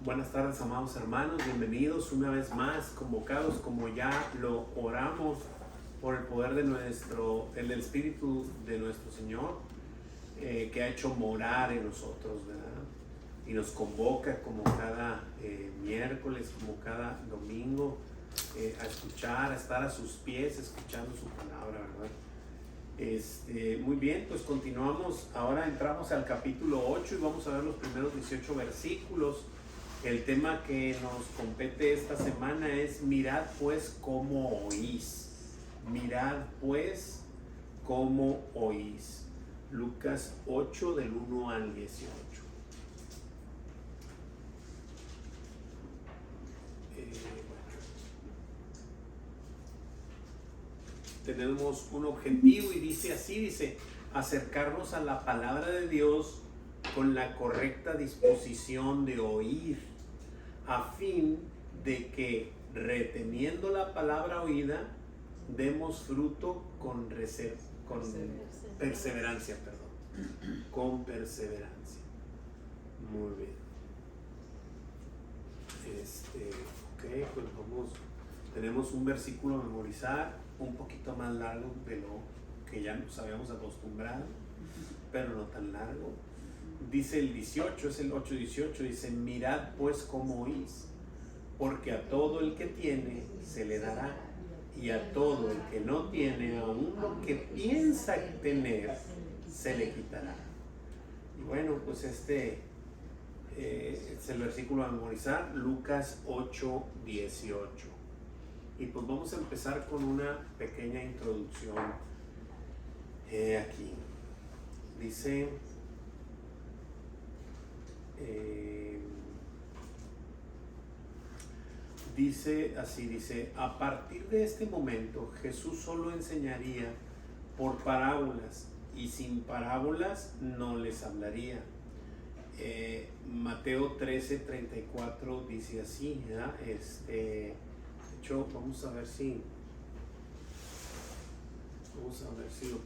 Buenas tardes, amados hermanos, bienvenidos una vez más, convocados como ya lo oramos por el poder de el Espíritu de nuestro Señor, que ha hecho morar en nosotros, ¿verdad? Y nos convoca como cada miércoles, como cada domingo, a escuchar, a estar a sus pies, escuchando su palabra, ¿verdad? Muy bien, pues continuamos, ahora entramos al capítulo 8 y vamos a ver los primeros 18 versículos. El tema que nos compete esta semana es mirad pues cómo oís. Mirad pues cómo oís. Lucas 8 del 1 al 18. Tenemos un objetivo y dice así, dice, acercarnos a la palabra de Dios con la correcta disposición de oír, a fin de que, reteniendo la palabra oída, demos fruto con perseverancia, con perseverancia. Muy bien. Ok, pues tenemos un versículo a memorizar, un poquito más largo de lo que ya nos habíamos acostumbrado, pero no tan largo. Dice el 18, es el 8:18, dice, mirad pues cómo oís, porque a todo el que tiene se le dará, y a todo el que no tiene, aún lo que piensa tener, se le quitará. Y bueno, pues es el versículo a memorizar, Lucas 8:18. Y pues vamos a empezar con una pequeña introducción. Aquí dice... dice, a partir de este momento Jesús solo enseñaría por parábolas y sin parábolas no les hablaría. Mateo 13:34 dice así, ¿verdad? De hecho, vamos a ver si lo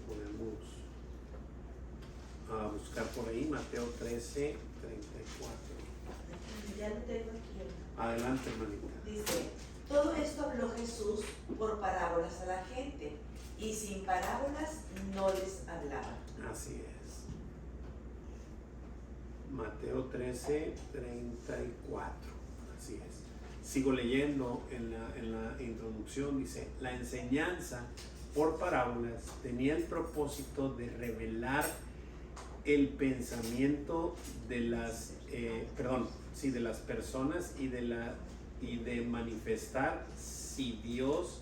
podemos buscar por ahí. Mateo 13:34. Ya lo tengo aquí. Adelante, hermanita. Dice, todo esto habló Jesús por parábolas a la gente, y sin parábolas no les hablaba. Así es. Mateo 13:34. Así es. Sigo leyendo en la introducción, dice, la enseñanza por parábolas tenía el propósito de revelar el pensamiento de las personas y de manifestar si Dios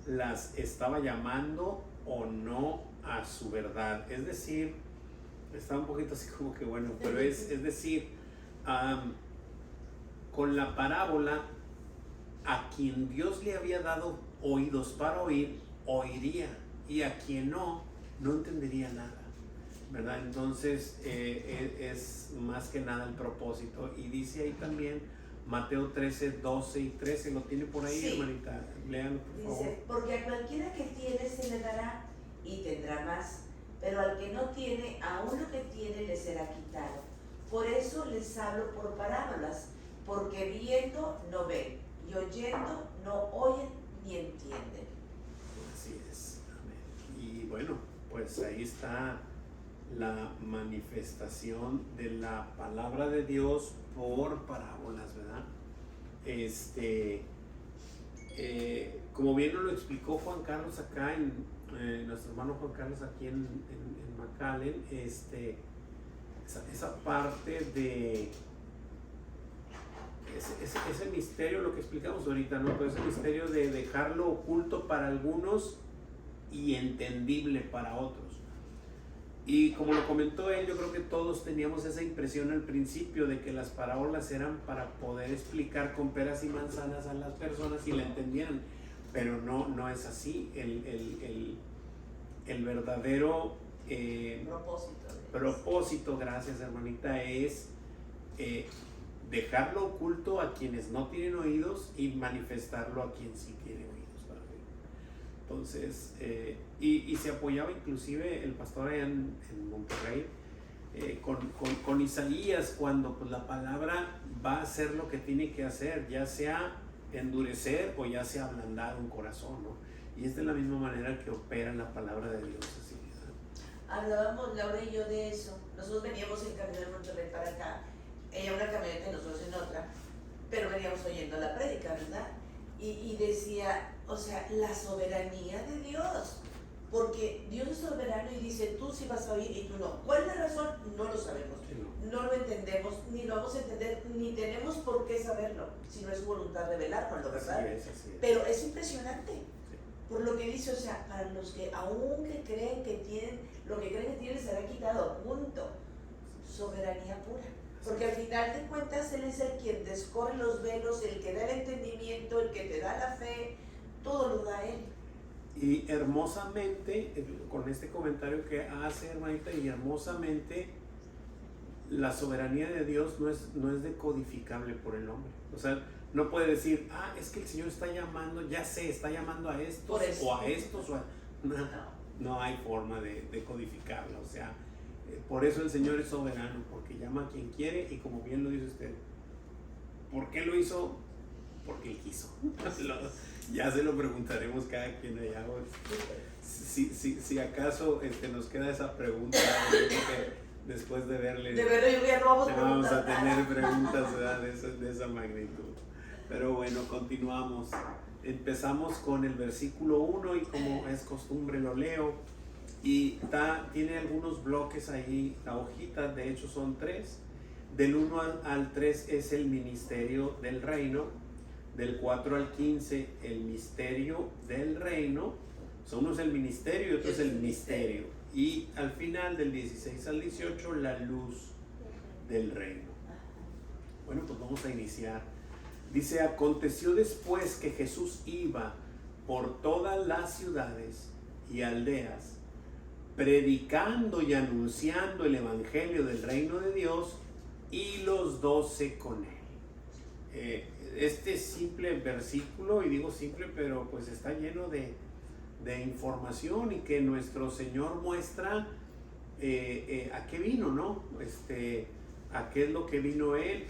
las estaba llamando o no a su verdad. Es decir, está un poquito así como que bueno, pero es decir, con la parábola, a quien Dios le había dado oídos para oír, oiría, y a quien no entendería nada, ¿verdad? Entonces es más que nada el propósito. Y dice ahí también Mateo 13:12 y 13, ¿lo tiene por ahí, sí, hermanita? Léanlo, por favor. Dice, porque a cualquiera que tiene se le dará y tendrá más, pero al que no tiene, aún lo que tiene le será quitado. Por eso les hablo por parábolas, porque viendo no ven, y oyendo no oyen ni entienden. Así es, amén. Y bueno, pues ahí está la manifestación de la palabra de Dios por parábolas, ¿verdad? Como bien nos lo explicó Juan Carlos acá, nuestro hermano Juan Carlos aquí en McAllen, esa parte de ese misterio, lo que explicamos ahorita, ¿no? Pero ese misterio de dejarlo oculto para algunos y entendible para otros. Y como lo comentó él, yo creo que todos teníamos esa impresión al principio de que las parábolas eran para poder explicar con peras y manzanas a las personas y la entendieran, pero no es así. El verdadero propósito, gracias hermanita, es dejarlo oculto a quienes no tienen oídos y manifestarlo a quien sí tiene oídos. Entonces, y se apoyaba inclusive el pastor allá en Monterrey, con Isaías, cuando pues la palabra va a hacer lo que tiene que hacer, ya sea endurecer o ya sea ablandar un corazón, ¿no? Y es de la misma manera que opera la palabra de Dios, así, ¿verdad? Hablábamos Laura y yo de eso. Nosotros veníamos en camino de Monterrey para acá, ella una camioneta y nosotros en otra, pero veníamos oyendo la prédica, ¿verdad? Y decía, o sea, la soberanía de Dios, porque Dios es soberano y dice, tú sí vas a oír y tú no. ¿Cuál es la razón? No lo sabemos, no lo entendemos, ni lo vamos a entender, ni tenemos por qué saberlo, si no es su voluntad revelárnoslo, ¿verdad? Así es. Pero es impresionante, por lo que dice, o sea, para los que aún que creen que tienen, lo que creen que tienen será quitado, punto. Soberanía pura. Porque al final de cuentas Él es el quien descorre los velos, el que da el entendimiento, el que te da la fe, todo lo da Él. Y hermosamente, con este comentario que hace, hermanita, y hermosamente, la soberanía de Dios no es decodificable por el hombre. O sea, no puede decir, es que el Señor está llamando, ya sé, está llamando a estos o a estos. No hay forma de codificarlo. O sea, por eso el Señor es soberano, porque llama a quien quiere y como bien lo dice usted. ¿Por qué lo hizo? Porque Él quiso. Ya se lo preguntaremos cada quien allá. Si acaso nos queda esa pregunta, después de verle, ya no vamos a tener preguntas, ¿verdad? de esa magnitud. Pero bueno, continuamos. Empezamos con el versículo 1 y como es costumbre lo leo. Y tiene algunos bloques ahí, la hojita, de hecho son 3. Del 1 al 3 es el ministerio del reino. Del 4 al 15 el misterio del reino. Uno es el ministerio y otro es el misterio. Y al final del 16 al 18 la luz del reino. Bueno, pues vamos a iniciar. Dice, aconteció después que Jesús iba por todas las ciudades y aldeas, predicando y anunciando el evangelio del reino de Dios, y los 12 con él. Este simple versículo, y digo simple, pero pues está lleno de información y que nuestro Señor muestra a qué vino, ¿no? A qué es lo que vino Él.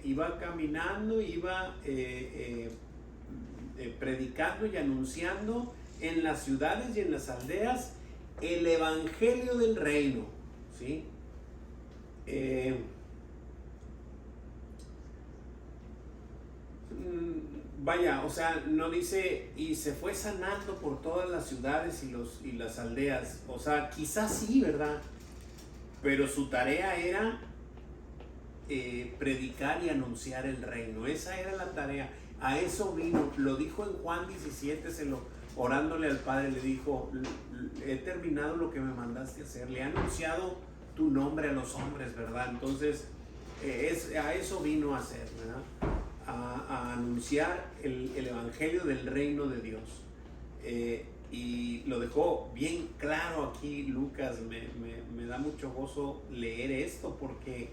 Iba caminando, iba predicando y anunciando en las ciudades y en las aldeas el evangelio del reino, ¿sí? Vaya, o sea, no dice y se fue sanando por todas las ciudades y las aldeas. O sea, quizás sí, ¿verdad? Pero su tarea era predicar y anunciar el reino. Esa era la tarea. A eso vino. Lo dijo en Juan 17, orándole al Padre, le dijo, he terminado lo que me mandaste hacer. Le he anunciado tu nombre a los hombres, ¿verdad? Entonces, a eso vino a hacer, ¿verdad? A anunciar el evangelio del reino de Dios. Y lo dejó bien claro aquí Lucas. Me da mucho gozo leer esto porque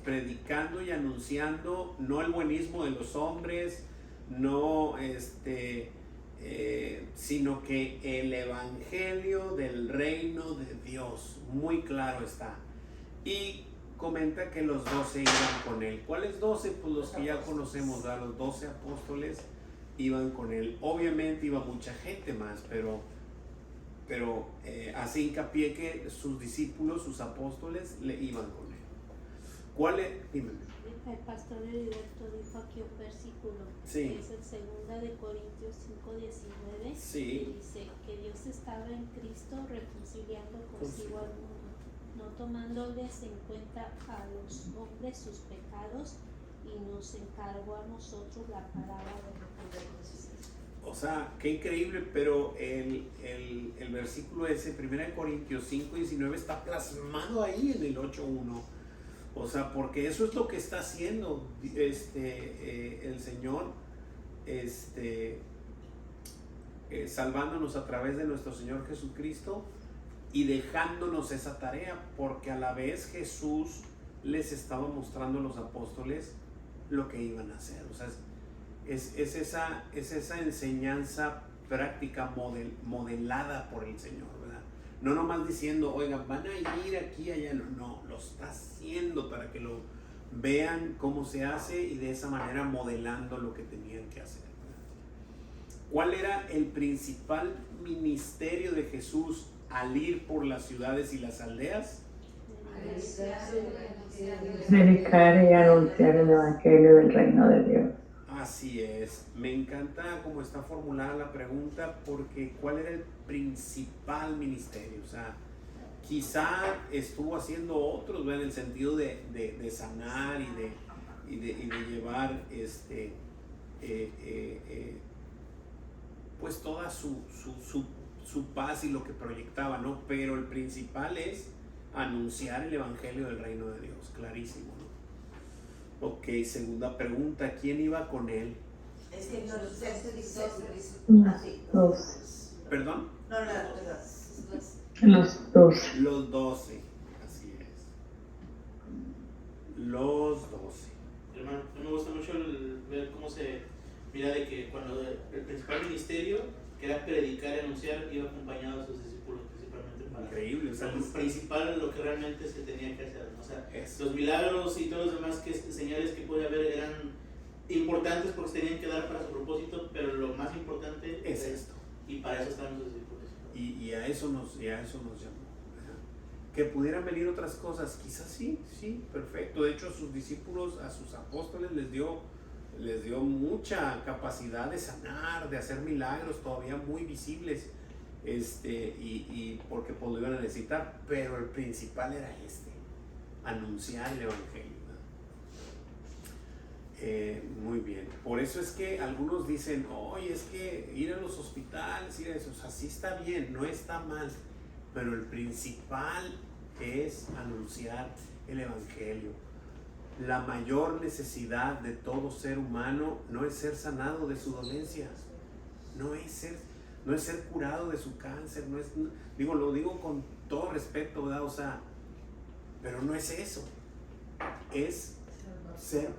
predicando y anunciando no el buenismo de los hombres, no sino que el evangelio del reino de Dios, muy claro está. Y comenta que los 12 iban con él. ¿Cuáles 12? Pues los que ya conocemos, ¿verdad? Los 12 apóstoles iban con él. Obviamente iba mucha gente más, pero hace hincapié que sus discípulos, sus apóstoles, le iban con él. ¿Cuál es? Dime. El pastor Heriberto dijo aquí un versículo, sí, que es el 2 de Corintios 5:19, sí, que dice que Dios estaba en Cristo reconciliando consigo al mundo, no tomándoles en cuenta a los hombres sus pecados, y nos encargó a nosotros la palabra de reconciliación. O sea, qué increíble, pero el versículo ese, 1 Corintios 5:19, está plasmado ahí en el 8:1. O sea, porque eso es lo que está haciendo el Señor, salvándonos a través de nuestro Señor Jesucristo y dejándonos esa tarea, porque a la vez Jesús les estaba mostrando a los apóstoles lo que iban a hacer. O sea, es esa enseñanza práctica modelada por el Señor, ¿verdad? No nomás diciendo, oigan, van a ir aquí, allá. No, lo está haciendo para que lo vean cómo se hace y de esa manera modelando lo que tenían que hacer. ¿Cuál era el principal ministerio de Jesús al ir por las ciudades y las aldeas? Predicar y anunciar el Evangelio del Reino de Dios. Así es. Me encanta cómo está formulada la pregunta, porque ¿cuál era el principal ministerio? O sea, quizá estuvo haciendo otros, ¿verdad? En el sentido de sanar y de llevar pues toda su paz y lo que proyectaba, ¿no? Pero el principal es anunciar el Evangelio del Reino de Dios, clarísimo, ¿no? Ok, segunda pregunta, ¿quién iba con él? Es que no lo sé, se dice Los ¿Perdón? Los 12. Los 12, así es. Los 12. Hermano, me gusta mucho ver cómo se mira de que cuando el principal ministerio, que era predicar y anunciar, iba acompañado de sus discípulos principalmente para... Increíble, o sea, lo principal, lo que realmente se tenía que hacer, ¿no? O sea, eso. los milagros y todos los demás señales que puede haber eran importantes porque se tenían que dar para su propósito, pero lo más importante Es esto. y para eso estaban sus discípulos. Y a eso nos llamó. Que pudieran venir otras cosas, quizás sí, perfecto. De hecho, a sus discípulos, a sus apóstoles les dio mucha capacidad de sanar, de hacer milagros todavía muy visibles, y porque pues lo iban a necesitar, pero el principal era anunciar el Evangelio. Muy bien, por eso es que algunos dicen, oye, es que ir a los hospitales, ir a eso, o sea, sí está bien, no está mal, pero el principal es anunciar el Evangelio. La mayor necesidad de todo ser humano no es ser sanado de su dolencia, no es ser curado de su cáncer, lo digo con todo respeto, ¿verdad? O sea, pero no es eso, es ser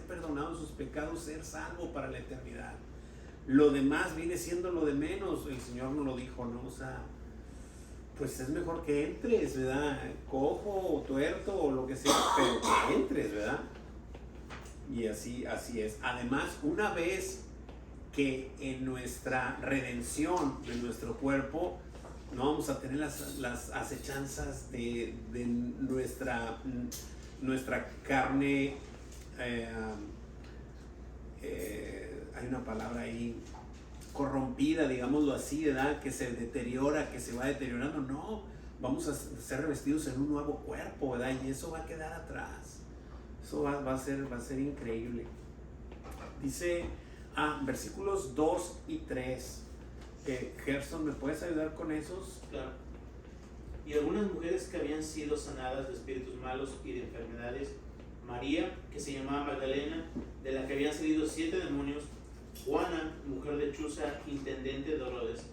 perdonado de sus pecados, ser salvo para la eternidad. Lo demás viene siendo lo de menos. El Señor nos lo dijo, ¿no? O sea, pues es mejor que entres, ¿verdad? Cojo o tuerto o lo que sea, pero que entres, ¿verdad? Y así es. Además, una vez que en nuestra redención de nuestro cuerpo no vamos a tener las acechanzas de nuestra carne, hay una palabra ahí, corrompida, digámoslo así, ¿verdad? Que se deteriora, que se va deteriorando. No, vamos a ser revestidos en un nuevo cuerpo, ¿verdad? Y eso va a quedar atrás. Eso va a ser increíble. Dice, versículos 2 y 3. Gerson, ¿me puedes ayudar con esos? Claro. Y algunas mujeres que habían sido sanadas de espíritus malos y de enfermedades, María, que se llamaba Magdalena, de la que habían salido 7 demonios, Juana, mujer de Chuza, intendente de Herodes,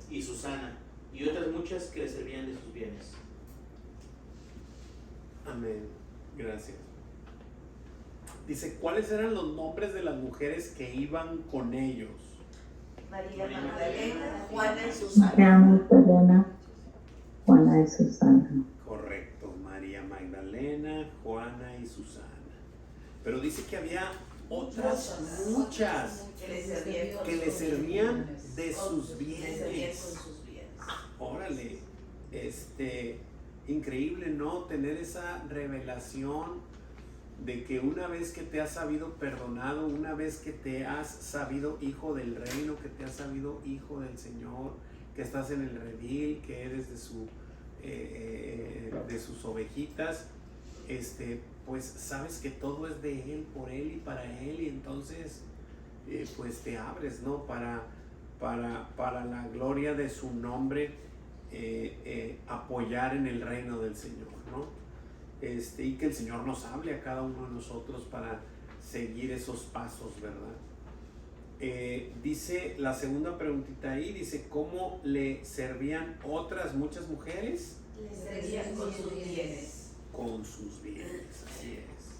y Susana, y otras muchas que le servían de sus bienes. Amén. Gracias. Dice, ¿cuáles eran los nombres de las mujeres que iban con ellos? María Magdalena, Juana y María Susana. Magdalena, Juana y Susana. Correcto, María Magdalena, Juana y Susana. Pero dice que había otras muchas que le servían de sus bienes. Órale, increíble, ¿no? Tener esa revelación de que una vez que te has sabido perdonado, una vez que te has sabido hijo del reino, que te has sabido hijo del Señor, que estás en el redil, que eres de sus ovejitas, pues sabes que todo es de Él, por Él y para Él, y entonces pues te abres, ¿no? Para la gloria de su nombre, apoyar en el reino del Señor, ¿no? Y que el Señor nos hable a cada uno de nosotros para seguir esos pasos, ¿verdad? Dice la segunda preguntita ahí, dice, ¿cómo le servían otras muchas mujeres? Le servían con sus bienes. Con sus bienes, así es.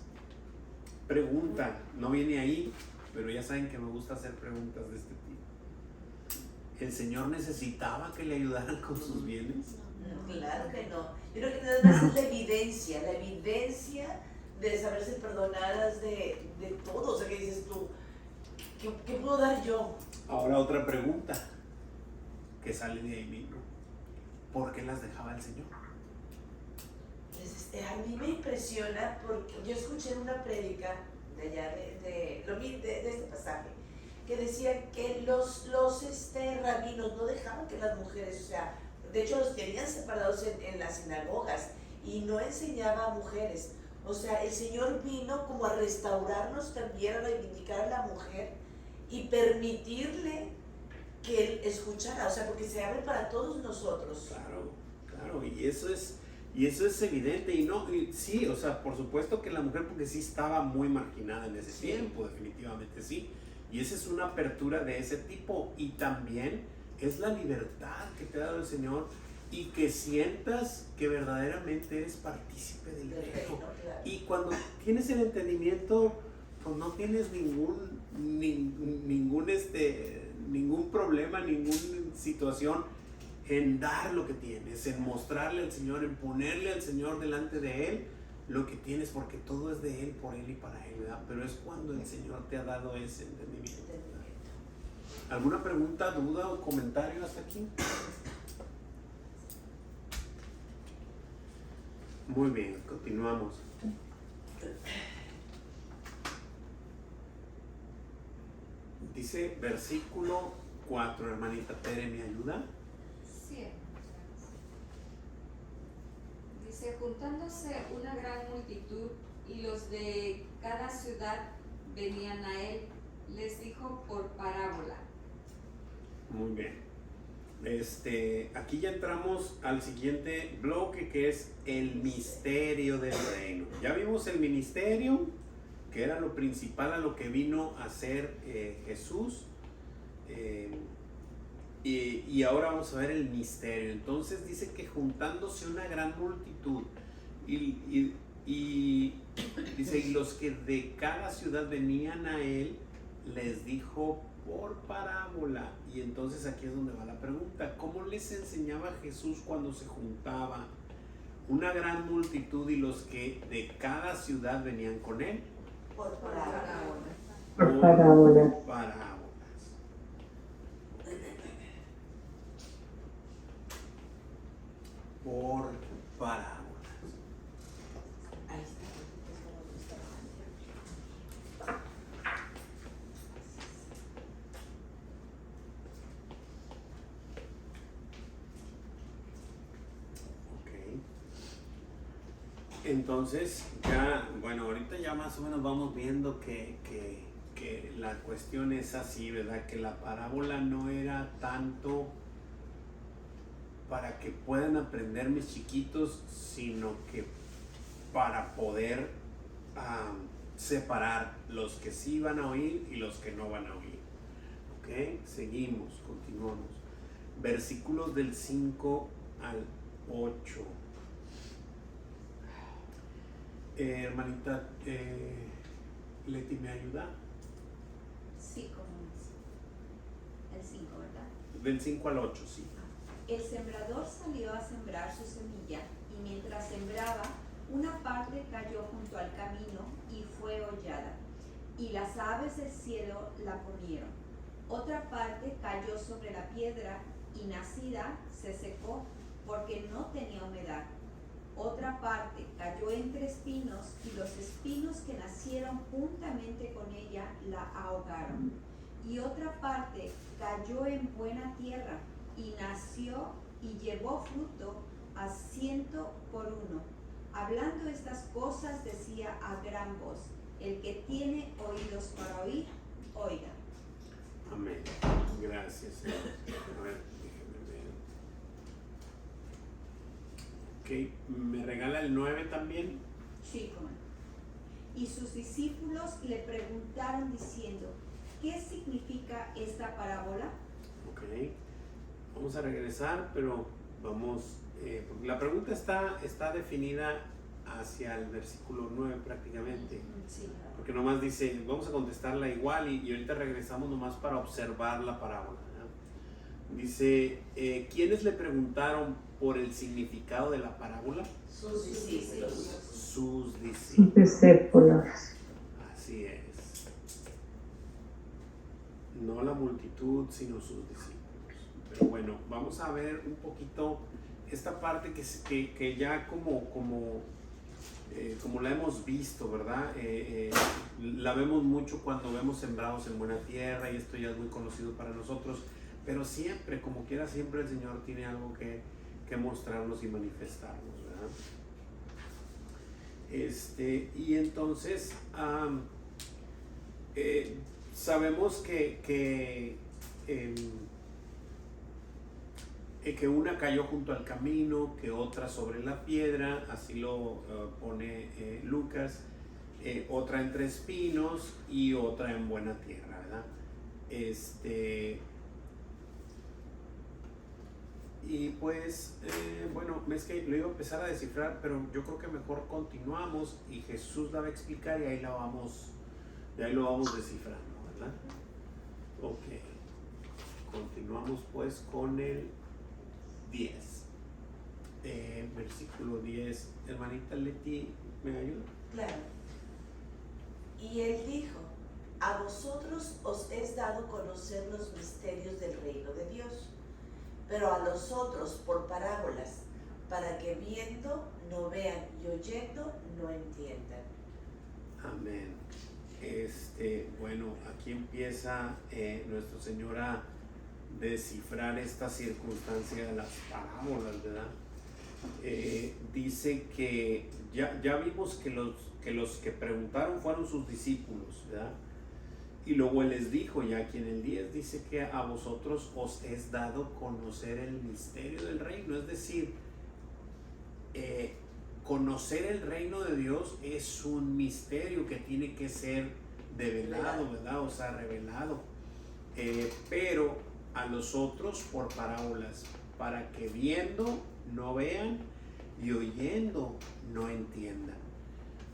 Pregunta, no viene ahí, pero ya saben que me gusta hacer preguntas de este tipo. ¿El Señor necesitaba que le ayudaran con sus bienes? No, claro que no. Yo creo que nada más es la evidencia de saberse perdonadas de todo. O sea, que dices tú, ¿qué puedo dar yo? Ahora otra pregunta que sale de ahí mismo. ¿Por qué las dejaba el Señor? A mí me impresiona porque yo escuché en una prédica de allá de este pasaje que decía que los rabinos no dejaban que las mujeres, o sea, de hecho los tenían separados en las sinagogas y no enseñaba a mujeres. O sea, el Señor vino como a restaurarnos también, a reivindicar a la mujer y permitirle que Él escuchara, o sea, porque se abre para todos nosotros. Claro, y eso es evidente, y sí, o sea, por supuesto que la mujer, porque sí estaba muy marginada en ese tiempo, definitivamente sí, y esa es una apertura de ese tipo, y también es la libertad que te ha dado el Señor, y que sientas que verdaderamente eres partícipe del reino, claro. y cuando tienes el entendimiento, pues no tienes ningún problema, ninguna situación en dar lo que tienes, en mostrarle al Señor, en ponerle al Señor delante de Él lo que tienes, porque todo es de Él, por Él y para Él, ¿verdad? Pero es cuando el Señor te ha dado ese entendimiento. ¿Alguna pregunta, duda o comentario hasta aquí? Muy bien, continuamos. Dice versículo 4, hermanita Tere, ¿me ayuda? Sí, dice, juntándose una gran multitud y los de cada ciudad venían a él, les dijo por parábola. Muy bien. Aquí ya entramos al siguiente bloque, que es el misterio del reino. Ya vimos el ministerio, que era lo principal a lo que vino a hacer Jesús, y ahora vamos a ver el misterio. Entonces dice que juntándose una gran multitud, y dice, y los que de cada ciudad venían a él, les dijo por parábola. Y entonces aquí es donde va la pregunta: ¿cómo les enseñaba Jesús cuando se juntaba una gran multitud y los que de cada ciudad venían con él? Por parábola. Por parábolas. Por parábolas. Ahí está. Entonces, ya, bueno, ahorita ya más o menos vamos viendo que la cuestión es así, ¿verdad? Que la parábola no era tanto para que puedan aprender mis chiquitos, sino que para poder separar los que sí van a oír y los que no van a oír. ¿Ok? Seguimos, continuamos. Versículos del 5 al 8. Hermanita Leti, ¿me ayuda? Sí, como es. El 5, ¿verdad? Del 5 al 8, sí. El sembrador salió a sembrar su semilla y mientras sembraba, una parte cayó junto al camino y fue hollada, y las aves del cielo la comieron. Otra parte cayó sobre la piedra y nacida se secó porque no tenía humedad. Otra parte cayó entre espinos y los espinos que nacieron juntamente con ella la ahogaron. Y otra parte cayó en buena tierra y nació y llevó fruto a 100 por 1. Hablando estas cosas decía a gran voz: el que tiene oídos para oír, oiga. Amén. Gracias, Señor. A ver, déjenme ver. Ok, ¿me regala el 9 también? Sí, como no. Y sus discípulos le preguntaron diciendo: ¿qué significa esta parábola? Ok, vamos a regresar, pero vamos, porque la pregunta está definida hacia el versículo 9 prácticamente, Sí. porque nomás dice, vamos a contestarla igual y ahorita regresamos nomás para observar la parábola, ¿no? Dice, ¿quiénes le preguntaron por el significado de la parábola? Sus discípulos. Sus discípulos. discípulos. Así es. No la multitud, sino sus discípulos. Pero bueno, vamos a ver un poquito esta parte que ya como la hemos visto, ¿verdad? La vemos mucho cuando vemos sembrados en buena tierra y esto ya es muy conocido para nosotros, pero siempre, como quiera, siempre el Señor tiene algo que mostrarnos y manifestarnos, ¿verdad? Y entonces sabemos que una cayó junto al camino, que otra sobre la piedra, así lo pone Lucas, otra entre espinos y otra en buena tierra, ¿verdad? Y pues, bueno, es que lo iba a empezar a descifrar, pero yo creo que mejor continuamos y Jesús la va a explicar y ahí lo vamos descifrando, ¿verdad? Ok. Continuamos pues con el 10. Versículo 10. Hermanita Leti, ¿me ayuda? Claro. Y él dijo, a vosotros os es dado conocer los misterios del reino de Dios, pero a los otros por parábolas, para que viendo no vean y oyendo no entiendan. Amén. Bueno, aquí empieza nuestro Señor a descifrar esta circunstancia de las parábolas, ¿verdad? Dice que ya vimos que los que preguntaron fueron sus discípulos, ¿verdad? Y luego Él les dijo, ya aquí en el 10, dice que a vosotros os es dado conocer el misterio del reino, es decir, conocer el reino de Dios es un misterio que tiene que ser develado, ¿verdad? O sea, revelado. Pero a los otros por parábolas, para que viendo no vean y oyendo no entiendan.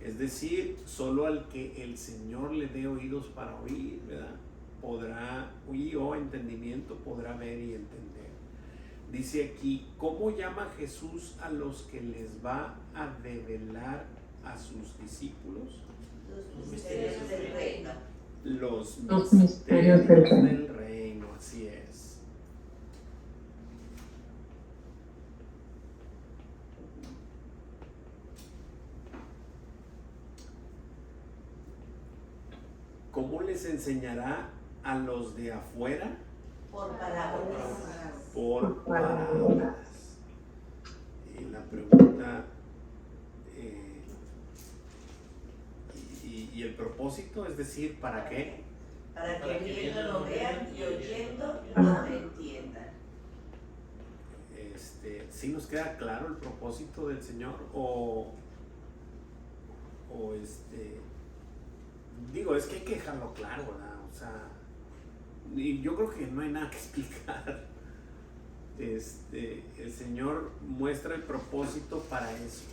Es decir, solo al que el Señor le dé oídos para oír, ¿verdad? Podrá oír, o entendimiento, podrá ver y entender. Dice aquí, ¿cómo llama Jesús a los que les va a develar a sus discípulos? Los misterios del reino. Los Los misterios misterios del reino. del reino, así es. ¿Cómo les enseñará a los de afuera? Por parábolas. Por parábolas. Y la pregunta, y el propósito, es decir, ¿para qué? Para que viendo no vean y oyendo no entiendan. ¿Sí nos queda claro el propósito del Señor? Digo, es que hay que dejarlo claro, ¿verdad? O sea, y yo creo que no hay nada que explicar. El Señor muestra el propósito para eso,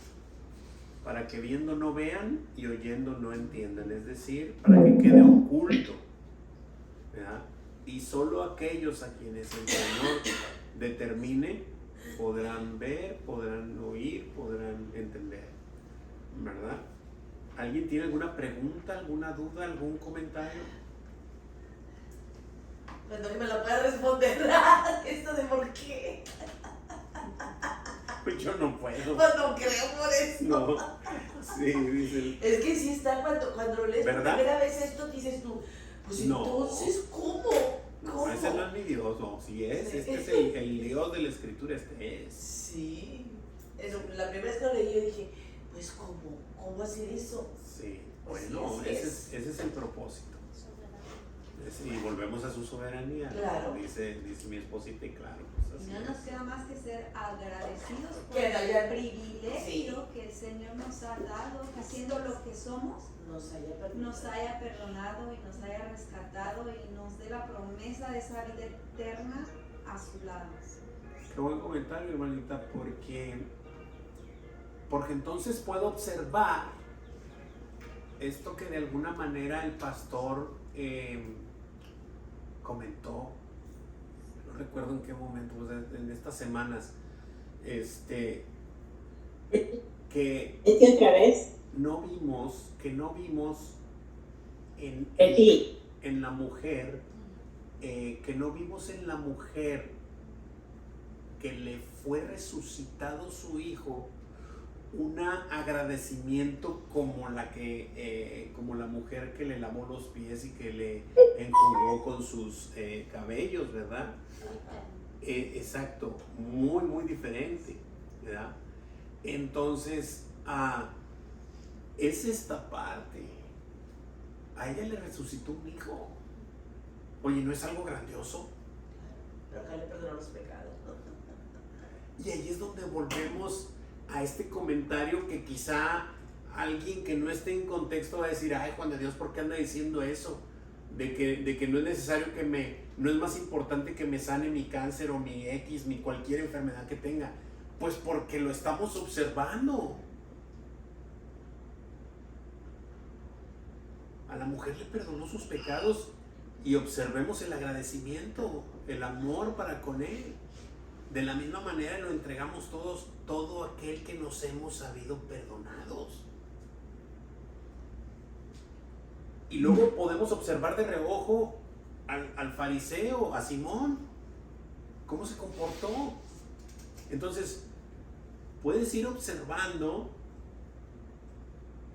para que viendo no vean y oyendo no entiendan, es decir, para que quede oculto, ¿verdad? Y solo aquellos a quienes el Señor determine podrán ver, podrán oír, podrán entender, ¿verdad? ¿Alguien tiene alguna pregunta, alguna duda, algún comentario? Pues no que me lo pueda responder. Esto de por qué. Pues yo no puedo. Pues no creo por eso. No, sí, dice. Es que sí está cuando lees por ¿Verdad? primera vez esto, dices tú, pues No. entonces, ¿cómo? No, ese no es mi Dios, no, sí es, Sí. este es el Dios de la Escritura, este es. Sí. La primera vez que lo leí yo dije, pues ¿cómo hacer eso? Sí, Pues bueno, sí, ese es el propósito. Y volvemos a su soberanía, Claro. como dice mi esposita, y claro, pues Y así no es. nos queda más que ser agradecidos por Que haya- el privilegio Sí. que el Señor nos ha dado, que siendo lo que somos, Nos haya perdido. nos haya perdonado y nos haya rescatado y nos dé la promesa de esa vida eterna a su lado. Qué buen comentario, hermanita, porque entonces puedo observar esto que de alguna manera el pastor comentó, no recuerdo en qué momento, pues en estas semanas, que otra vez. no vimos en la mujer, que no vimos en la mujer que le fue resucitado su hijo un agradecimiento como la mujer que le lavó los pies y que le enjugó con sus cabellos, ¿verdad? Exacto, muy muy diferente, ¿verdad? Entonces, es esta parte. A ella le resucitó un hijo. Oye, ¿no es algo grandioso? Pero acá le perdonó los pecados. Y ahí es donde volvemos a este comentario que quizá alguien que no esté en contexto va a decir, ay, Juan de Dios, ¿por qué anda diciendo eso? De que no es necesario no es más importante que me sane mi cáncer o mi X, mi cualquier enfermedad que tenga. Pues porque lo estamos observando. A la mujer le perdonó sus pecados y observemos el agradecimiento, el amor para con él. De la misma manera lo entregamos todos, todo aquel que nos hemos sabido perdonados. Y luego podemos observar de reojo al fariseo, a Simón, cómo se comportó. Entonces, puedes ir observando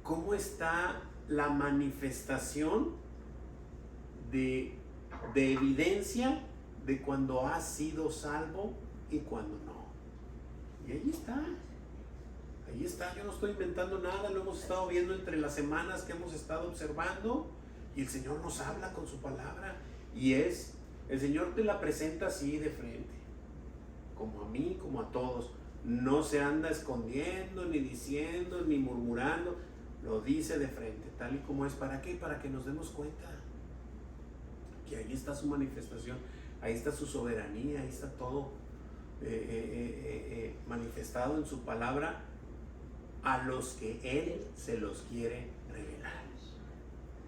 cómo está la manifestación de evidencia de cuando has sido salvo y cuando no. Y ahí está, yo no estoy inventando nada, lo hemos estado viendo entre las semanas que hemos estado observando y el Señor nos habla con su palabra y el Señor te la presenta así de frente, como a mí, como a todos. No se anda escondiendo, ni diciendo, ni murmurando, lo dice de frente, tal y como es. ¿Para qué? Para que nos demos cuenta que ahí está su manifestación, ahí está su soberanía, ahí está todo manifestado en su palabra a los que Él se los quiere revelar.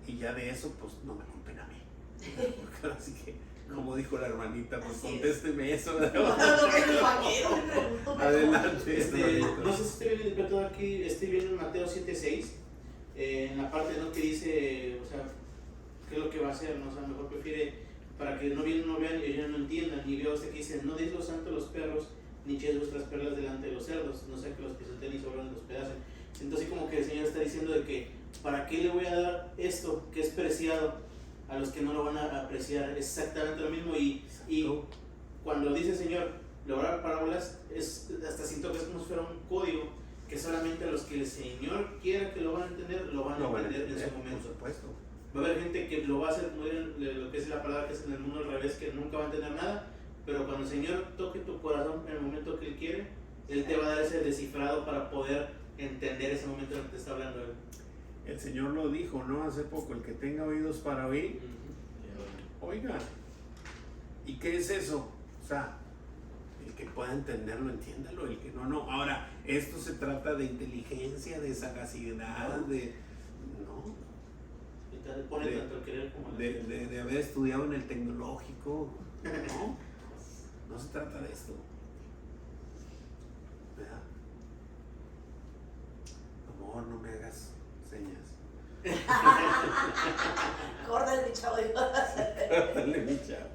Y ya de eso, pues no me culpen a mí. Porque ahora sí que, como dijo la hermanita, pues contésteme eso. Adelante. No sé si estoy bien interpretado aquí, estoy viendo en Mateo 7:6, en la parte ¿no? que dice, o sea, qué es lo que va a hacer, ¿no? O sea, mejor prefiere, para que no vean y ellos no entiendan. Y veo que dice, no deis lo santo a los perros, ni echéis vuestras perlas delante de los cerdos, no sea que los pisoteen y sobran los pedacen. Entonces como que el Señor está diciendo de que, ¿para qué le voy a dar esto que es preciado a los que no lo van a apreciar? Exactamente lo mismo. Y cuando dice el Señor, lograr parábolas, hasta siento que es como si fuera un código que solamente a los que el Señor quiera que lo van a entender, lo van a entender en su momento. Por supuesto. Va a haber gente que lo va a hacer muy bien, lo que es la palabra que es en el mundo al revés, que nunca va a entender nada, pero cuando el Señor toque tu corazón en el momento que Él quiere, Él te va a dar ese descifrado para poder entender ese momento en el que te está hablando Él. El Señor lo dijo, ¿no? Hace poco, el que tenga oídos para oír, oiga. ¿Y qué es eso? O sea, el que pueda entenderlo, entiéndalo, el que no, no. Ahora, esto se trata de inteligencia, de sagacidad, de haber estudiado en el tecnológico, ¿no? No se trata de esto, ¿verdad? Amor, no me hagas señas. Córtale, mi chavo. Córtale, mi chavo.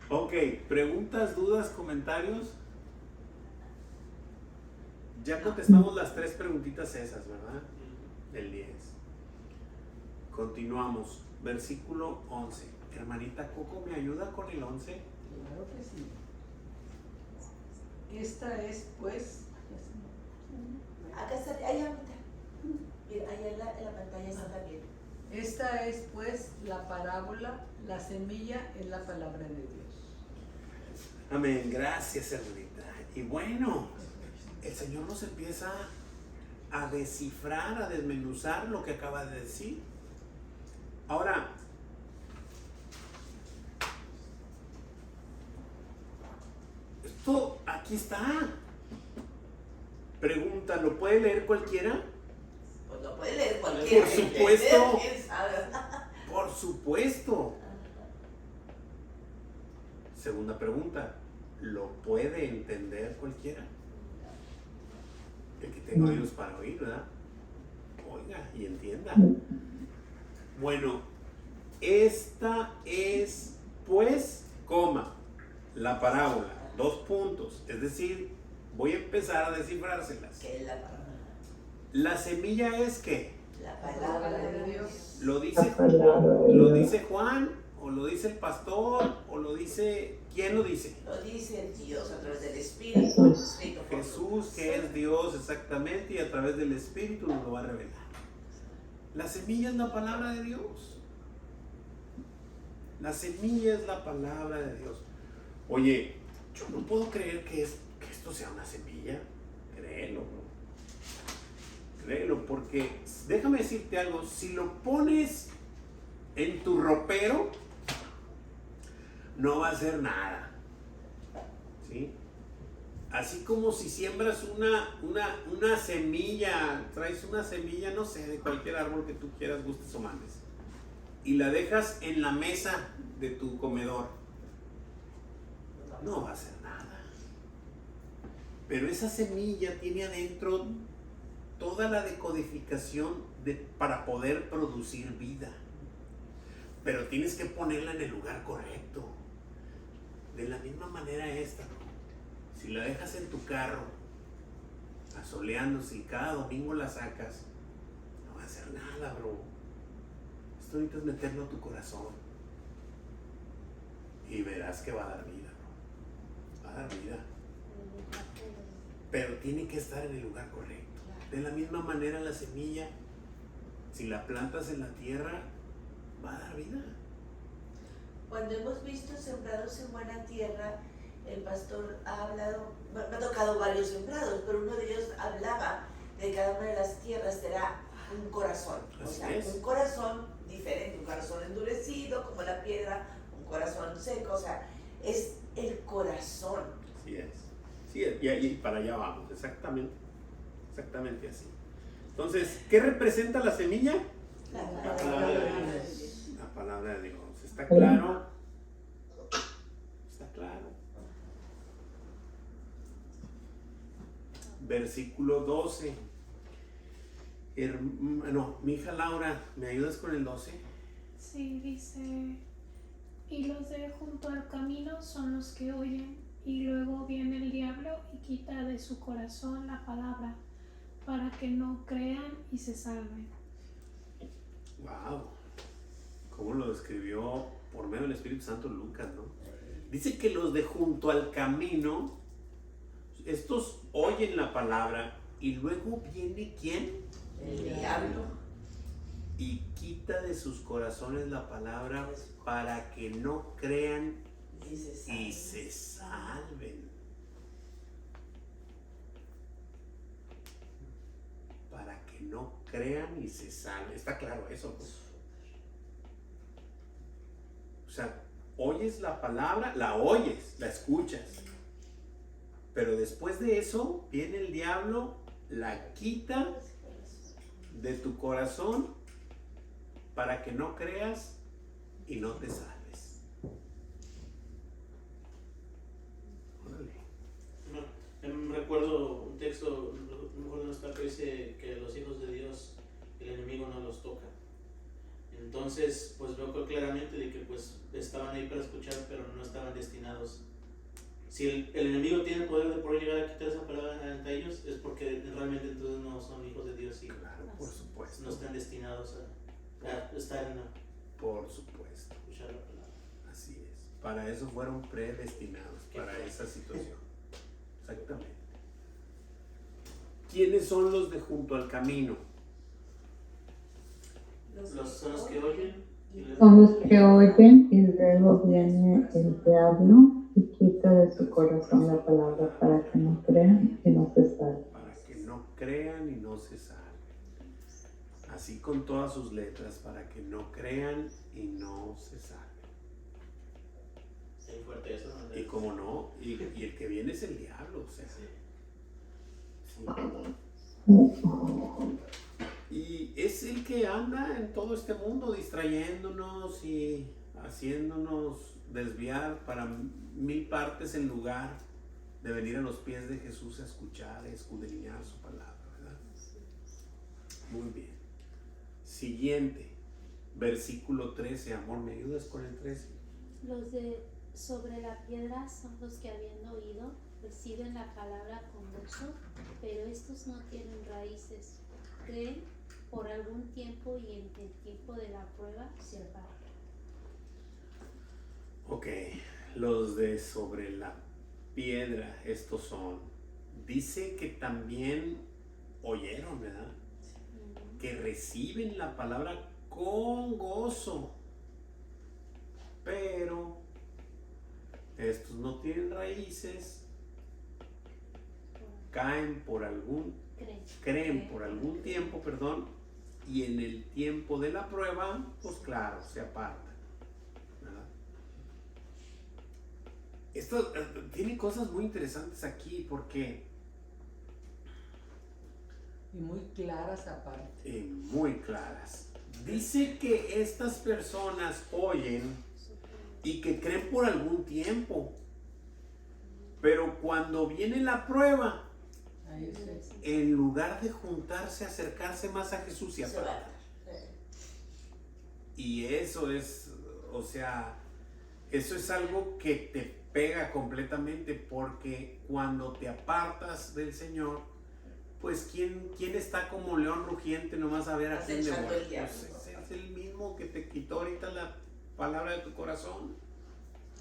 Ok, preguntas, dudas, comentarios. Ya contestamos las 3 preguntitas esas, ¿verdad? Del 10. Continuamos. Versículo 11. Hermanita Coco, ¿me ayuda con el 11? Claro que sí. Esta es, pues... Acá está, ahí ahorita. Mira, ahí en la pantalla está también. Esta es, pues, la parábola, la semilla es la palabra de Dios. Amén. Gracias, hermanita. Y bueno, el Señor nos empieza a descifrar, a desmenuzar lo que acaba de decir. Ahora, esto aquí está. Pregunta, ¿lo puede leer cualquiera? Pues lo puede leer cualquiera. Por supuesto. ¿Quién sabe? Por supuesto. Segunda pregunta, ¿lo puede entender cualquiera? El que tenga oídos para oír, ¿verdad? Oiga y entienda. Bueno, esta es, pues, la parábola, 2 puntos. Es decir, voy a empezar a descifrárselas. ¿Qué es la palabra? La semilla es ¿qué? La palabra de Dios. ¿Lo La dice, palabra de lo Dios. dice Juan? ¿O lo dice el pastor? ¿O lo dice... ¿Quién lo dice? Lo dice Dios a través del Espíritu. Jesús. escrito por Jesús, que es Dios exactamente, y a través del Espíritu nos lo va a revelar. La semilla es la palabra de Dios. La semilla es la palabra de Dios. Oye, yo no puedo creer que esto sea una semilla. Créelo, bro. Créelo, porque déjame decirte algo. Si lo pones en tu ropero, no va a hacer nada. ¿Sí? Así como si siembras una semilla, traes una semilla, no sé, de cualquier árbol que tú quieras, gustes o mandes, y la dejas en la mesa de tu comedor, no va a hacer nada. Pero esa semilla tiene adentro toda la decodificación para poder producir vida. Pero tienes que ponerla en el lugar correcto. De la misma manera esta, ¿no? Si la dejas en tu carro, asoleándose, y cada domingo la sacas, no va a hacer nada, bro. Esto necesitas meterlo a tu corazón. Y verás que va a dar vida, bro. Va a dar vida. Pero tiene que estar en el lugar correcto. De la misma manera la semilla, si la plantas en la tierra, va a dar vida. Cuando hemos visto sembrados en buena tierra, el pastor ha hablado, me ha tocado varios sembrados, pero uno de ellos hablaba de cada una de las tierras será un corazón. O sea, un corazón diferente, un corazón endurecido como la piedra, un corazón seco, o sea, es el corazón. Así es. Sí, y para allá vamos, exactamente así. Entonces, ¿qué representa la semilla? La palabra de Dios. La palabra de Dios. ¿Está claro? Está claro. Versículo 12. Mi hija Laura, ¿me ayudas con el 12? Sí, dice, y los de junto al camino son los que oyen, y luego viene el diablo y quita de su corazón la palabra, para que no crean y se salven. Wow. ¿Cómo lo describió por medio del Espíritu Santo Lucas, no? Dice que los de junto al camino, estos oyen la palabra y luego viene ¿quién? El diablo. Y quita de sus corazones la palabra para que no crean y se salven. Para que no crean y se salven. Está claro eso, pues. O sea, oyes la palabra, la oyes, la escuchas. Pero después de eso viene el diablo, la quita de tu corazón para que no creas y no te salves. Órale. Recuerdo un texto, mejor no está, que dice que los hijos de Dios, el enemigo no los toca. Entonces, pues veo claramente de que pues estaban ahí para escuchar, pero no estaban destinados. Si el enemigo tiene el poder de poder llegar a quitar esa palabra ante ellos, es porque realmente entonces no son hijos de Dios y Claro, por supuesto. no están destinados a estar en la, Por supuesto. escuchar la palabra. Así es. Para eso fueron predestinados, para esa situación. Exactamente. ¿Quiénes son los de junto al camino? Son los que oyen y luego Son los que oyen y luego viene el diablo y quita de su corazón la palabra para que no crean y no se salven. Para que no crean y no se salven. Así con todas sus letras, para que no crean y no se salven. es muy fuerte eso, ¿no? Y como no, y el que viene es el diablo, o sea. Sí. Sí. Y es el que anda en todo este mundo distrayéndonos y haciéndonos desviar para 1000 partes en lugar de venir a los pies de Jesús a escuchar, a escudriñar su palabra, ¿verdad? Muy bien. Siguiente, versículo 13. Amor, ¿me ayudas con el 13? Los de sobre la piedra son los que, habiendo oído, reciben la palabra con gozo, pero estos no tienen raíces. Creen por algún tiempo y en el tiempo de la prueba se apartan. Ok, los de sobre la piedra, estos son. Dice que también oyeron, ¿verdad? Que reciben la palabra con gozo, pero estos no tienen raíces, creen por algún tiempo, y en el tiempo de la prueba, pues claro, se apartan, ¿verdad? Esto tiene cosas muy interesantes aquí porque Y muy claras aparte. muy claras. Dice que estas personas oyen y que creen por algún tiempo, pero cuando viene la prueba, Ahí sí. en lugar de juntarse, acercarse más a Jesús, se Se va. apartan. Y eso es, o sea, eso es algo que te pega completamente, porque cuando te apartas del Señor, pues ¿quién está como león rugiente nomás a ver a quién Acechando devuelve? el diablo. Pues es el mismo que te quitó ahorita la palabra de tu corazón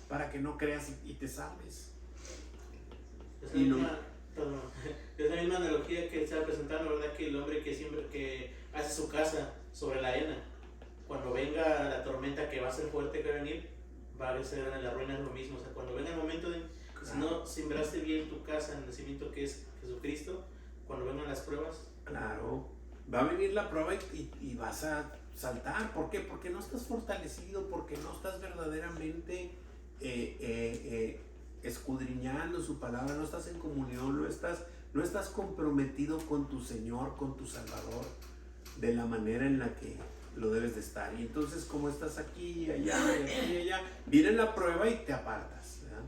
para que no creas y te salves. Esa Y no- misma, perdón, es la misma analogía que estaba presentando, ¿verdad? Que el hombre que hace su casa sobre la arena, cuando venga la tormenta que va a ser fuerte que va a venir, va a ser en la ruina lo mismo. O sea, cuando venga el momento de, si no sembraste bien tu casa en el cimiento que es Jesucristo, cuando vengan las pruebas, Claro, va a venir la prueba y vas a saltar. ¿Por qué? Porque no estás fortalecido, porque no estás verdaderamente escudriñando su palabra, no estás en comunión, no estás comprometido con tu Señor, con tu Salvador, de la manera en la que lo debes de estar. Y entonces, como estás aquí y allá, y aquí y allá, viene la prueba y te apartas, ¿verdad?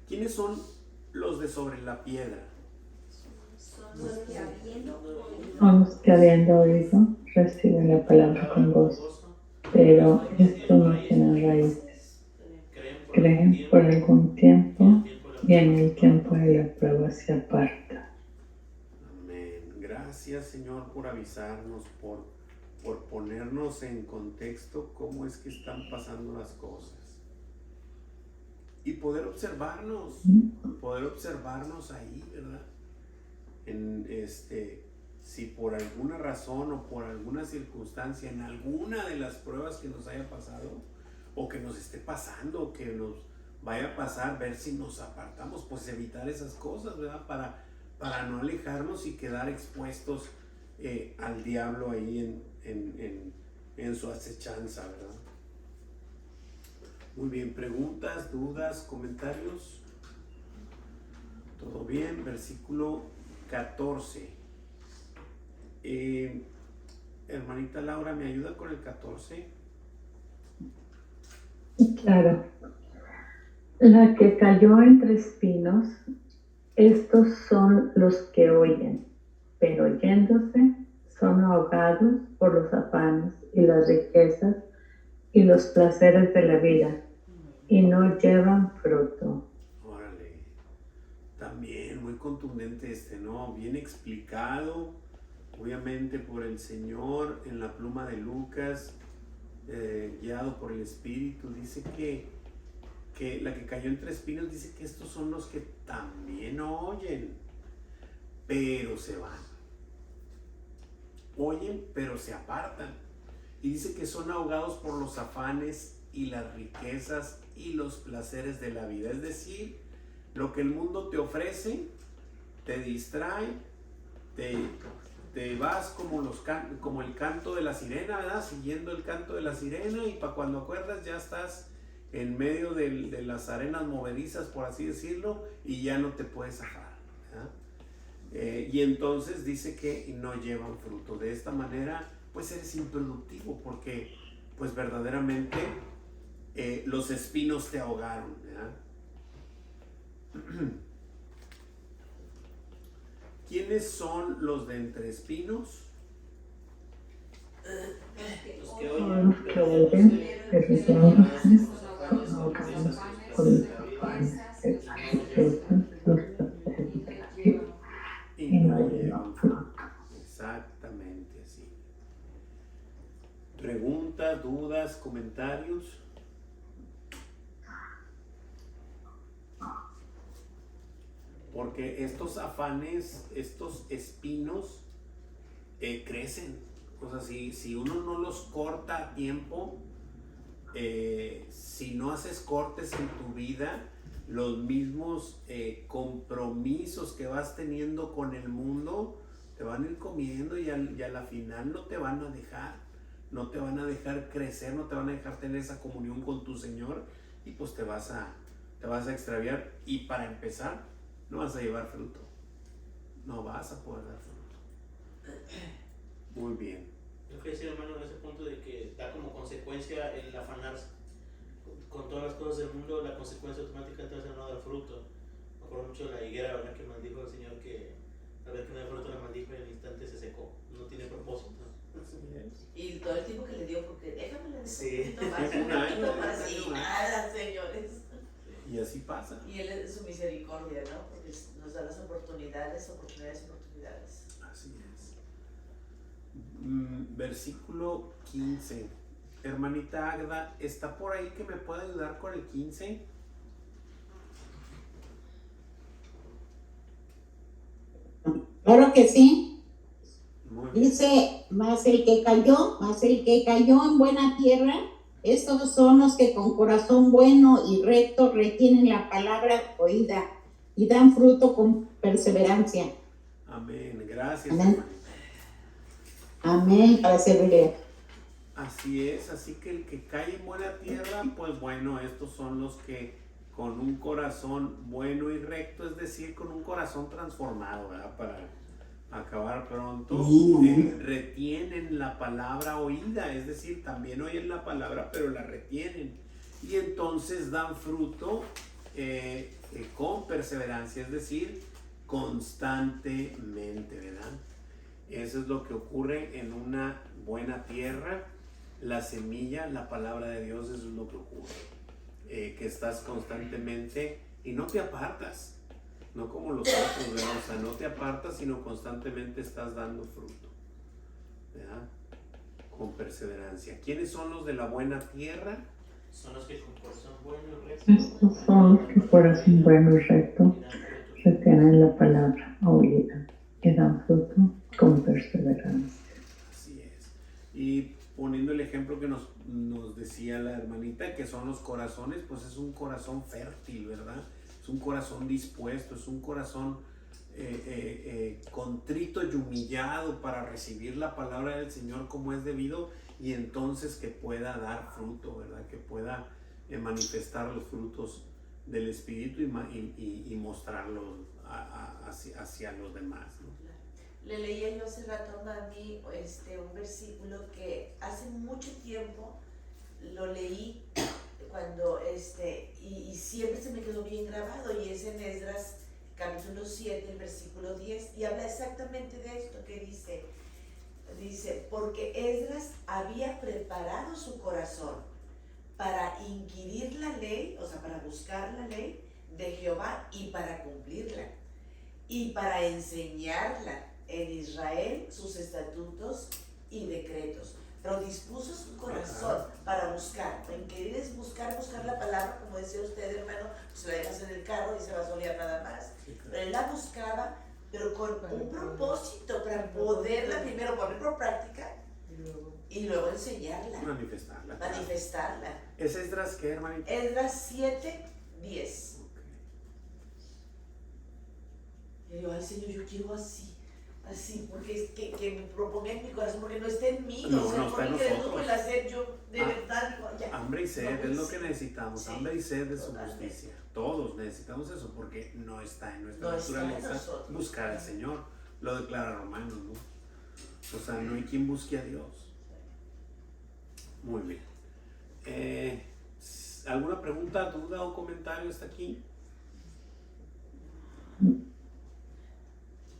¿Quiénes son los de sobre la piedra? Son los que habiendo oído Son los que habiendo oído reciben la palabra con gozo, pero estos no tienen raíces. Creen por algún tiempo y en el tiempo de la prueba se apartan. Amén. Gracias, Señor, por avisarnos, por ponernos en contexto cómo es que están pasando las cosas. Y poder observarnos ahí, ¿verdad? Si por alguna razón o por alguna circunstancia, en alguna de las pruebas que nos haya pasado, o que nos esté pasando, o que nos vaya a pasar, ver si nos apartamos, pues evitar esas cosas, ¿verdad? Para no alejarnos y quedar expuestos al diablo ahí en su acechanza, ¿verdad? Muy bien, preguntas, dudas, comentarios. Todo bien, versículo 14. Hermanita Laura, ¿me ayuda con el 14? Claro. La que cayó entre espinos, estos son los que oyen, pero yéndose son ahogados por los afanes y las riquezas y los placeres de la vida, y no llevan fruto. Órale. También muy contundente ¿no? Bien explicado, obviamente por el Señor en la pluma de Lucas, guiado por el Espíritu. Dice que la que cayó entre espinos, dice que estos son los que también oyen, pero se van. Oyen, pero se apartan. Y dice que son ahogados por los afanes y las riquezas y los placeres de la vida. Es decir, lo que el mundo te ofrece, te distrae, te vas como el canto de la sirena, ¿verdad? Siguiendo el canto de la sirena, y para cuando acuerdas ya estás en medio de las arenas movedizas, por así decirlo, y ya no te puedes zafar, ¿verdad? Y entonces dice que no llevan fruto. De esta manera, pues eres improductivo, porque pues verdaderamente los espinos te ahogaron, ¿verdad? ¿Quiénes son los de entre espinos? Los que Todos oyen, los que oyen, pero yéndose, son ahogados por los afanes de las riquezas, los placeres y no llevan fruto. Exactamente así. ¿Preguntas, dudas, comentarios? Porque estos afanes, estos espinos crecen. O sea, si uno no los corta a tiempo, si no haces cortes en tu vida, los mismos compromisos que vas teniendo con el mundo te van a ir comiendo y a la final no te van a dejar. No te van a dejar crecer, no te van a dejar tener esa comunión con tu Señor y pues te vas a extraviar. Y para empezar, no vas a llevar fruto. No vas a poder dar fruto. Muy bien. Yo quería decir, hermano, en ese punto de que da como consecuencia el afanarse. Con todas las cosas del mundo, la consecuencia automática es no dar fruto. Me acuerdo mucho de la higuera, ¿verdad? Que maldijo al Señor que al ver que no había fruto la maldijo y en el instante se secó. No tiene propósito. Y todo el tiempo que le dio, porque déjame le Sí. un poquito más y nada, señores. Y así pasa. Y Él es su misericordia, ¿no? Porque nos da las oportunidades. Así es. Versículo 15. Hermanita Agda, ¿está por ahí que me pueda ayudar con el 15? Claro que sí. Muy bien. Dice, mas el que cayó en buena tierra, estos son los que con corazón bueno y recto retienen la palabra oída y dan fruto con perseverancia. Amén. Gracias, Amén. hermanita. Amén, para servirle. Así es, así que el que cae en buena tierra, pues bueno, estos son los que con un corazón bueno y recto, es decir, con un corazón transformado, ¿verdad? Para acabar pronto, retienen la palabra oída, es decir, también oyen la palabra, pero la retienen. Y entonces dan fruto con perseverancia, es decir, constantemente, ¿verdad? Eso es lo que ocurre en una buena tierra. La semilla, la palabra de Dios, eso es lo que ocurre. Que estás constantemente y no te apartas. No como los otros, ¿verdad? O sea, no te apartas, sino constantemente estás dando fruto, ¿verdad? Con perseverancia. ¿Quiénes son los de la buena tierra? Son los que con corazón bueno y recto. Estos son los que corazón bueno y recto retienen la palabra oída y dan fruto con perseverancia. Así es. Y poniendo el ejemplo que nos decía la hermanita, que son los corazones, pues es un corazón fértil, ¿verdad? Es un corazón dispuesto, es un corazón contrito y humillado para recibir la palabra del Señor como es debido y entonces que pueda dar fruto, ¿verdad? Que pueda manifestar los frutos del Espíritu y mostrarlos hacia los demás, ¿no? Le leía yo hace rato a mami un versículo que hace mucho tiempo lo leí cuando y siempre se me quedó bien grabado, y es en Esdras capítulo 7, el versículo 10, y habla exactamente de esto que dice, porque Esdras había preparado su corazón para inquirir la ley, o sea, para buscar la ley de Jehová y para cumplirla, y para enseñarla en Israel sus estatutos y decretos. Pero dispuso su corazón para buscar. Inquirir es buscar la palabra, como decía usted, hermano, pues la dejas en el carro y se va a solear nada más. Pero él la buscaba, pero con un propósito, para poderla primero poner por práctica y luego enseñarla. Manifestarla. ¿Es Esdras qué, hermanita? Esdras 7, 10. Y yo digo, ay Señor, yo quiero así, porque es que me proponga en mi corazón, porque no está en mí, No, o sea, no está en porque de nosotros. el hacer yo de verdad digo, ya. Hambre y sed no, es lo que necesitamos, sí, hambre y sed de su totalmente. justicia. Todos necesitamos eso porque no está en nuestra No está en naturaleza nosotros. buscar al Señor. Lo declara Romanos, ¿no? O sea, no hay quien busque a Dios. Muy bien. ¿alguna pregunta, duda o comentario hasta aquí?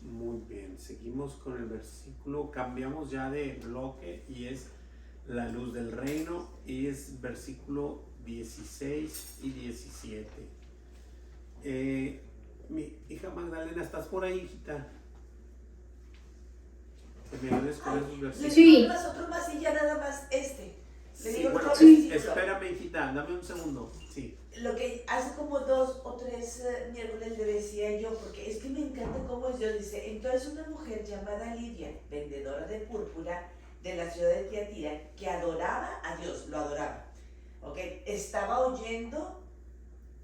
Muy bien, seguimos con el versículo, cambiamos ya de bloque y es la luz del reino y es versículo 16 y 17. Mi hija Magdalena, ¿estás por ahí, hijita? Que me ayudes con esos versículos. Le digo otro más y ya nada más este. Le Sí, digo bueno, otro versículo. espérame, hijita, dame un segundo. Sí. Lo que hace como 2 o 3 miércoles le decía yo, porque es que me encanta cómo es Dios. Dice, entonces una mujer llamada Lidia, vendedora de púrpura de la ciudad de Tiatira, que adoraba a Dios, lo adoraba, ¿ok? Estaba oyendo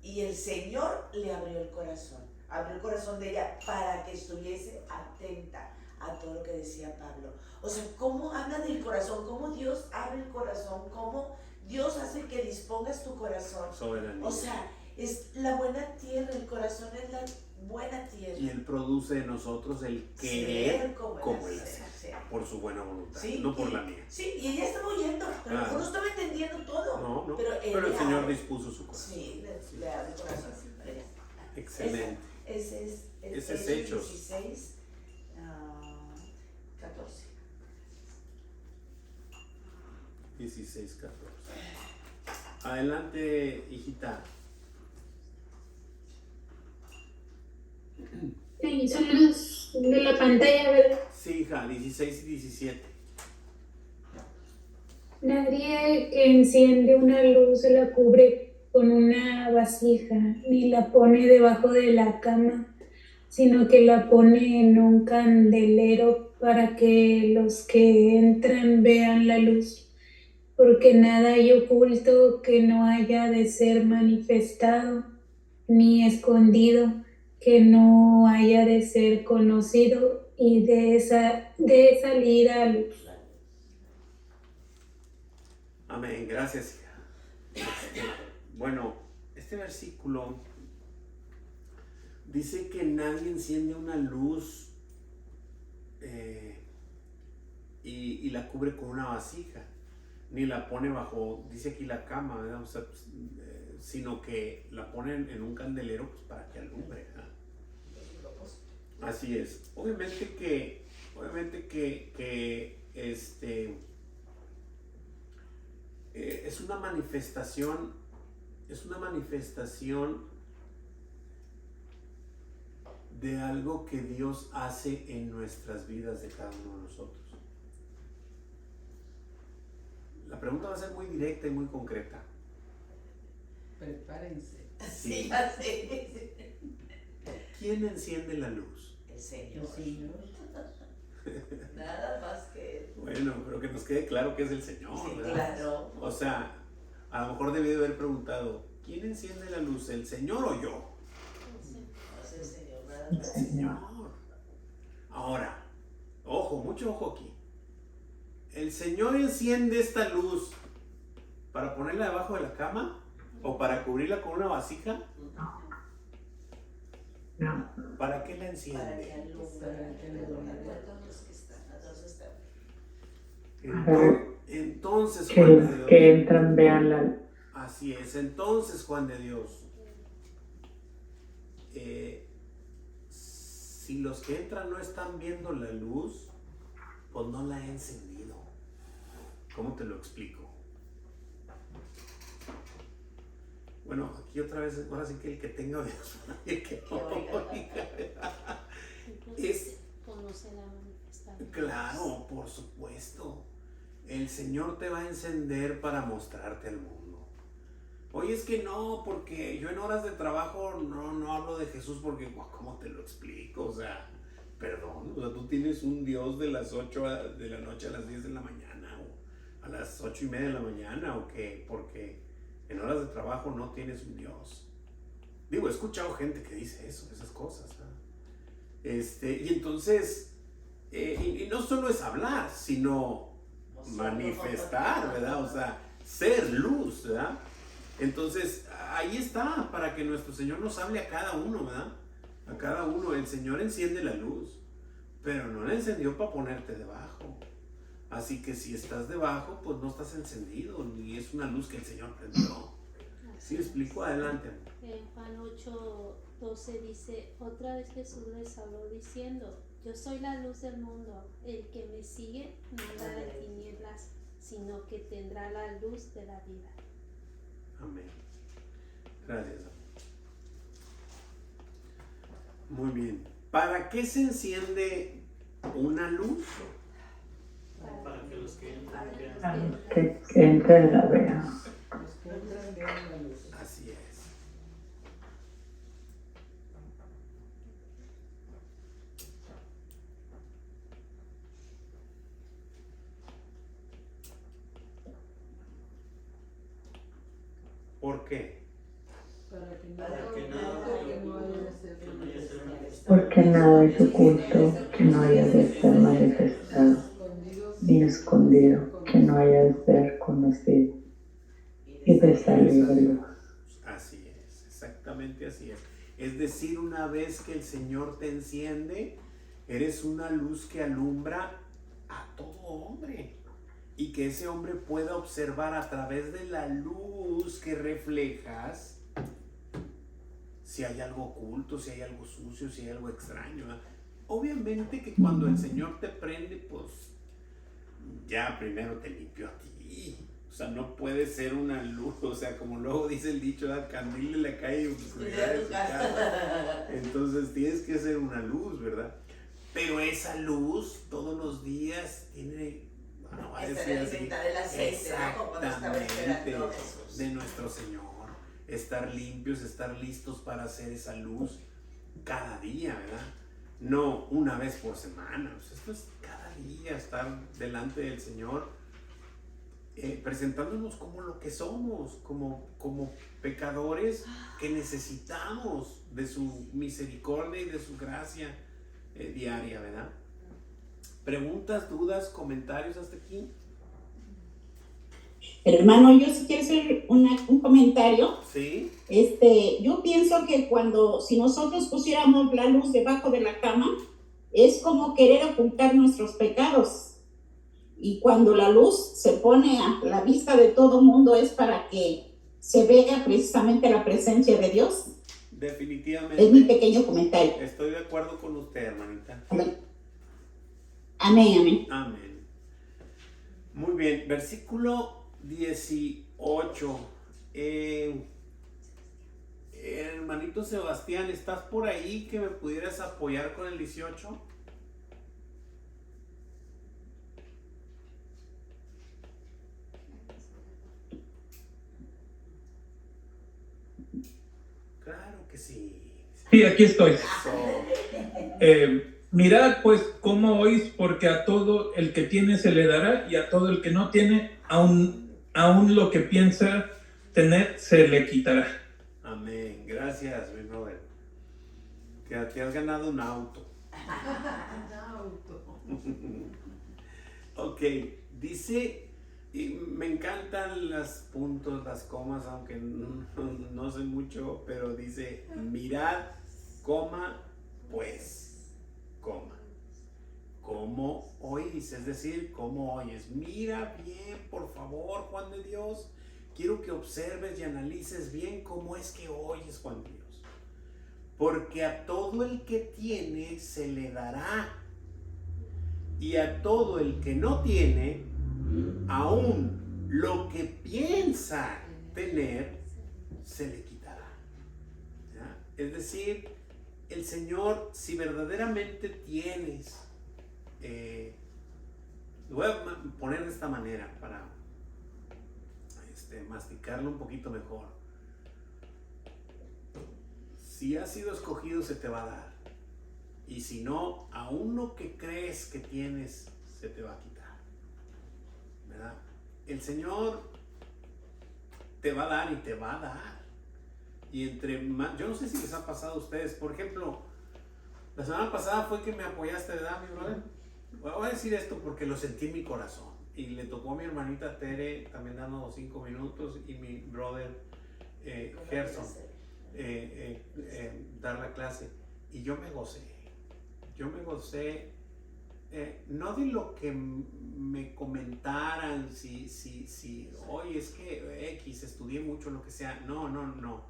y el Señor le abrió el corazón de ella para que estuviese atenta a todo lo que decía Pablo. O sea, cómo habla del corazón, cómo Dios abre el corazón, cómo Dios hace que dispongas tu corazón. Soberanía. O sea, es la buena tierra, el corazón es la buena tierra. Y Él produce en nosotros el querer como Él hace, sí. por su buena voluntad, Sí, no por la mía. Sí, y ella estaba oyendo, pero Claro. no estaba entendiendo todo. No, pero el Señor dispuso su corazón. Sí, le abre el corazón. Excelente. Ese es Hechos. 16, 14. 16, 14. Adelante, hijita. Sí, son los de la pantalla, ¿verdad? Sí, hija, 16 y 17. Nadie que enciende una luz la cubre con una vasija, ni la pone debajo de la cama, sino que la pone en un candelero para que los que entran vean la luz. Porque nada hay oculto que no haya de ser manifestado, ni escondido que no haya de ser conocido y de salir a luz. Amén, gracias, hija. Bueno, este versículo dice que nadie enciende una luz y la cubre con una vasija, ni la pone bajo, dice aquí la cama, ¿verdad? O sea, sino que la ponen en un candelero pues, para que alumbre, ¿verdad? Así es. Obviamente que es una manifestación de algo que Dios hace en nuestras vidas de cada uno de nosotros. La pregunta va a ser muy directa y muy concreta. Prepárense. Sí, ya sé. ¿Quién enciende la luz? El Señor. El Señor. Nada más que Él. Bueno, pero que nos quede claro que es el Señor, Sí, ¿verdad? claro. O sea, a lo mejor debí de haber preguntado, ¿quién enciende la luz, el Señor o yo? Es el Señor, nada El más. Señor. Ahora, ojo, mucho ojo aquí. ¿El Señor enciende esta luz para ponerla debajo de la cama o para cubrirla con una vasija? No. ¿Para qué la Para que enciende? alumbre a todos los que están, a todos los que están. Entonces, Que Juan de los Dios. que entran vean la luz. Así es. Entonces, Juan de Dios, si los que entran no están viendo la luz, pues no la he encendido. ¿Cómo te lo explico? Bueno, aquí otra vez, ahora sí que el que tenga oídos, el que no oiga. Entonces, conoce la manifestación. Claro, por supuesto. El Señor te va a encender para mostrarte al mundo. Oye, es que no, porque yo en horas de trabajo no hablo de Jesús porque, ¿cómo te lo explico? O sea, perdón, o sea, tú tienes un Dios de las 8 de la noche a las 10 de la mañana o a las 8:30 de la mañana o qué, porque en horas de trabajo no tienes un Dios. Digo, he escuchado gente que dice eso, esas cosas, ¿no? Y entonces, y no solo es hablar, sino manifestar, ¿verdad? O sea, ser luz, ¿verdad? Entonces, ahí está, para que nuestro Señor nos hable a cada uno, ¿verdad? A cada uno. El Señor enciende la luz, pero no la encendió para ponerte debajo. Así que si estás debajo, pues no estás encendido, ni es una luz que el Señor prendió. Sí, explico, adelante. En Juan 8:12 dice, otra vez Jesús les habló diciendo, yo soy la luz del mundo, el que me sigue no andará en tinieblas, sino que tendrá la luz de la vida. Amén. Gracias. Muy bien. ¿Para qué se enciende una luz? Para que los que entran vean. Que entre la vea. Los que entran vean la luz. Así es. ¿Por qué? Para que no Para que haya nada oculto que no haya de ser que no haya de ser manifestado. Porque nada es oculto que no haya de ser manifestado, Escondidos ni escondido que no haya de ser conocido y de salir a luz. Así es, exactamente así es. Es decir, una vez que el Señor te enciende, eres una luz que alumbra a todo hombre y que ese hombre pueda observar a través de la luz que reflejas si hay algo oculto, si hay algo sucio, si hay algo extraño, ¿verdad? Obviamente que cuando el Señor te prende, pues ya primero te limpió a ti. O sea, no puede ser una luz, o sea, como luego dice el dicho, ¿verdad? Candil le cae oscuridad de su casa. Entonces tienes que ser una luz, ¿verdad? Pero esa luz todos los días tiene, bueno, va a decir así, del aceite, ¿no? Como nos estaba esperando exactamente, Jesús. de nuestro Señor. Estar limpios, estar listos para hacer esa luz cada día, ¿verdad? No una vez por semana. O sea, esto es cada día, estar delante del Señor, presentándonos como lo que somos, como pecadores que necesitamos de su misericordia y de su gracia diaria, ¿verdad? ¿Preguntas, dudas, comentarios hasta aquí? Hermano, yo sí quiero hacer un comentario. Sí. Yo pienso que si nosotros pusiéramos la luz debajo de la cama, es como querer ocultar nuestros pecados. Y cuando la luz se pone a la vista de todo mundo es para que se vea precisamente la presencia de Dios. Definitivamente. Es mi pequeño comentario. Estoy de acuerdo con usted, hermanita. Amén, amén. Amén. Muy bien, versículo 18. Hermanito Sebastián, ¿estás por ahí que me pudieras apoyar con el 18? Claro que sí. Sí, aquí estoy. Eso. Mirad pues cómo oís, porque a todo el que tiene se le dará, y a todo el que no tiene, aún lo que piensa tener se le quitará. Amén. Gracias, mi brother. Te has ganado un auto. Ok, dice, y me encantan los puntos, las comas, aunque no sé mucho, pero dice, mirad, coma, pues, coma. ¿Cómo oís? Es decir, ¿cómo oyes? Mira bien, por favor, Juan de Dios. Quiero que observes y analices bien cómo es que oyes, Juan de Dios. Porque a todo el que tiene se le dará, y a todo el que no tiene, aún lo que piensa tener se le quitará. ¿Ya? Es decir, el Señor, si verdaderamente tienes, lo voy a poner de esta manera para masticarlo un poquito mejor. Si has sido escogido, se te va a dar. Y si no, aún lo que crees que tienes se te va a quitar, ¿verdad? El Señor te va a dar y te va a dar. Y entre más, yo no sé si les ha pasado a ustedes, por ejemplo, la semana pasada fue que me apoyaste, ¿verdad, mi brother? Voy a decir esto porque lo sentí en mi corazón. Y le tocó a mi hermanita Tere también dando 5 minutos, y mi brother Gerson dar la clase. Y yo me gocé no de lo que me comentaran, si, oye, es que X, estudié mucho, lo que sea. No,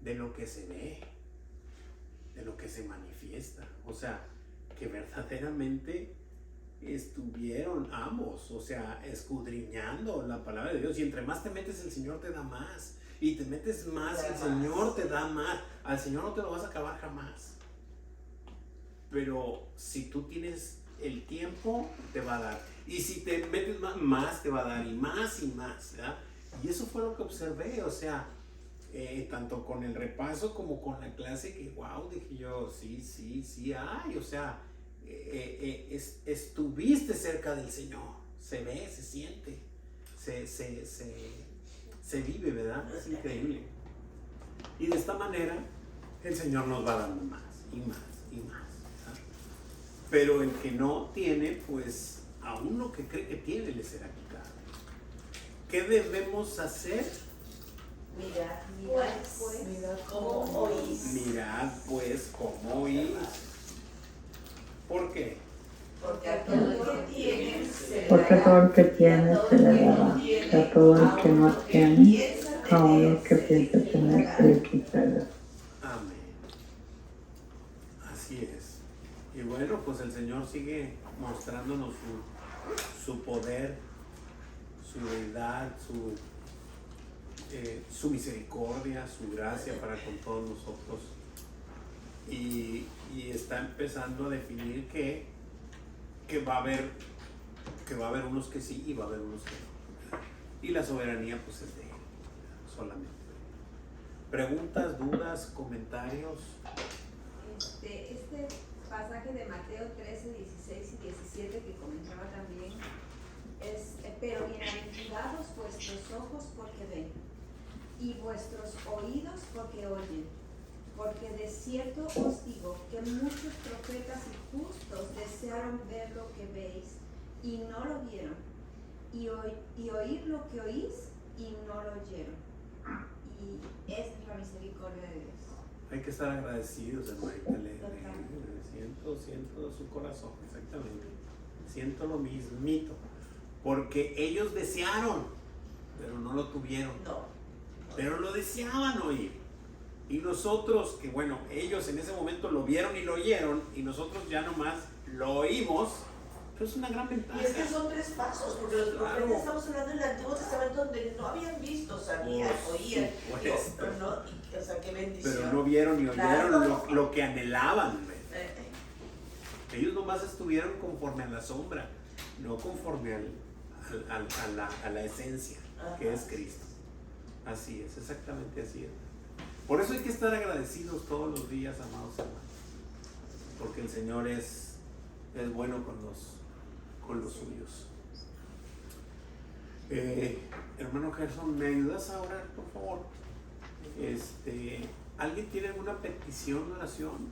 de lo que se ve, de lo que se manifiesta. O sea, que verdaderamente estuvieron ambos, o sea, escudriñando la palabra de Dios. Y entre más te metes, el Señor te da más. Y te metes más, el Señor te da más. Al Señor no te lo vas a acabar jamás. Pero si tú tienes el tiempo, te va a dar. Y si te metes más te va a dar. Y más, ¿verdad? Y eso fue lo que observé, o sea, tanto con el repaso como con la clase, que wow, dije yo, sí hay, o sea, estuviste cerca del Señor, se ve, se siente, se vive, ¿verdad? Es increíble. Y de esta manera el Señor nos va dando más y más y más, ¿verdad? Pero el que no tiene, pues aún lo que cree que tiene le será quitado. ¿Qué debemos hacer? Mirad pues cómo oís. Mirad pues cómo oís. ¿Por qué? Porque a todo el que tiene se le Porque todo dará, el que tiene se le dará, y a todo el que no tiene, aun lo que piensa tener se le quitará. Amén. Así es. Y bueno, pues el Señor sigue mostrándonos su poder, su deidad, su misericordia, su gracia para con todos nosotros. Y está empezando a definir que va a haber unos que sí y va a haber unos que no. Y la soberanía pues es de Él, solamente. ¿Preguntas, dudas, comentarios? Este pasaje de Mateo 13, 16 y 17 que comentaba también es, pero bienaventurados vuestros ojos porque ven y vuestros oídos porque oyen, porque de cierto os digo que muchos profetas y justos desearon ver lo que veis y no lo vieron, y oír lo que oís y no lo oyeron. Y esa es la misericordia de Dios. Hay que estar agradecidos, hermanita. Siento su corazón, exactamente. Siento lo mismito. Porque ellos desearon, pero no lo tuvieron. Pero lo deseaban oír. Y nosotros, que bueno, ellos en ese momento lo vieron y lo oyeron, y nosotros ya nomás lo oímos, pero es una gran ventaja. Y es que son 3 pasos, porque los profetas estamos hablando del Antiguo Testamento donde no habían visto, sabían, oían. Pero no, o sea, qué bendición. Pero no vieron ni oyeron lo que anhelaban. Ellos nomás estuvieron conforme a la sombra, no conforme a la esencia, que es Cristo. Así es, exactamente así es. Por eso hay que estar agradecidos todos los días, amados hermanos, porque el Señor es bueno con los suyos. Hermano Gerson, ¿me ayudas a orar, por favor? ¿Alguien tiene alguna petición de oración?